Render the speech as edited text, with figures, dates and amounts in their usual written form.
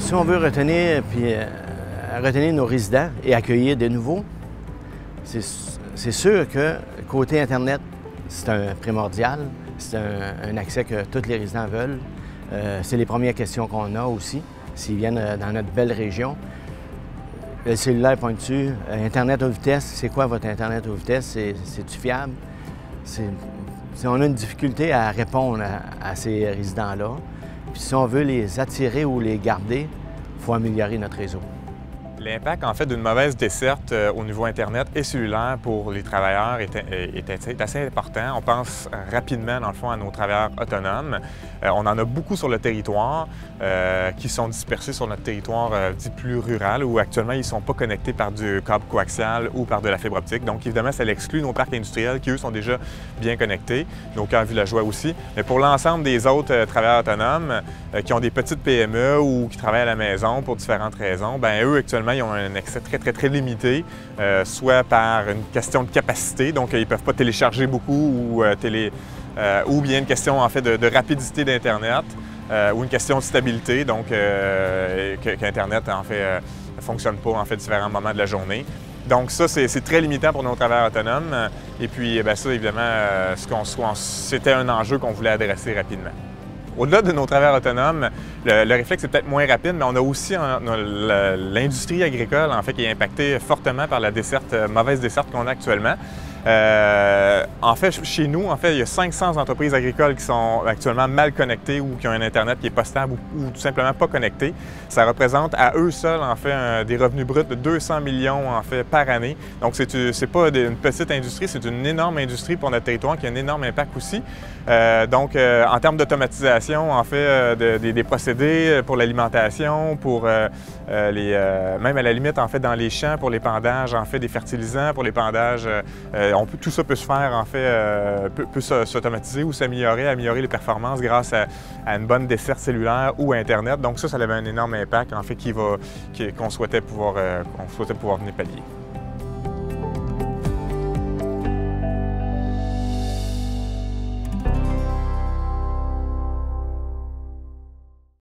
Si on veut retenir, retenir nos résidents et accueillir de nouveaux, c'est sûr que côté Internet, c'est un primordial. C'est un accès que tous les résidents veulent. C'est les premières questions qu'on a aussi, s'ils viennent dans notre belle région. Le cellulaire pointe-tu? Internet haute vitesse, c'est quoi votre Internet haute vitesse? C'est-tu fiable? On a une difficulté à répondre à ces résidents-là. Puis si on veut les attirer ou les garder, il faut améliorer notre réseau. L'impact, en fait, d'une mauvaise desserte au niveau Internet et cellulaire pour les travailleurs est assez important. On pense rapidement, dans le fond, à nos travailleurs autonomes. On en a beaucoup sur le territoire qui sont dispersés sur notre territoire dit plus rural où actuellement ils ne sont pas connectés par du câble coaxial ou par de la fibre optique. Donc, évidemment, ça exclut nos parcs industriels qui, eux, sont déjà bien connectés, nos cœurs villageois aussi. Mais pour l'ensemble des autres travailleurs autonomes qui ont des petites PME ou qui travaillent à la maison pour différentes raisons, bien, eux, actuellement, ils ont un accès très limité, soit par une question de capacité, donc ils ne peuvent pas télécharger beaucoup ou bien une question en fait de rapidité d'Internet ou une question de stabilité, donc qu'Internet en fait ne fonctionne pas en fait différents moments de la journée. Donc ça, c'est très limitant pour nos travailleurs autonomes. Et puis, bien, ça, évidemment, c'était un enjeu qu'on voulait adresser rapidement. Au-delà de nos travailleurs autonomes, le réflexe est peut-être moins rapide, mais on a aussi l'industrie agricole, en fait, qui est impactée fortement par la mauvaise desserte qu'on a actuellement. En fait, chez nous, en fait, il y a 500 entreprises agricoles qui sont actuellement mal connectées ou qui ont un Internet qui est pas stable ou tout simplement pas connecté. Ça représente à eux seuls, en fait, des revenus bruts de 200 millions, en fait, par année. Donc, c'est pas une petite industrie, c'est une énorme industrie pour notre territoire qui a un énorme impact aussi. Donc, en termes d'automatisation, en fait, des procédés pour l'alimentation, pour même à la limite, en fait, dans les champs, pour l'épandage, en fait, des fertilisants, pour l'épandage, tout ça peut se faire, en fait, peut s'automatiser ou améliorer les performances grâce à une bonne desserte cellulaire ou Internet. Donc ça avait un énorme impact, en fait, qu'on souhaitait pouvoir venir pallier.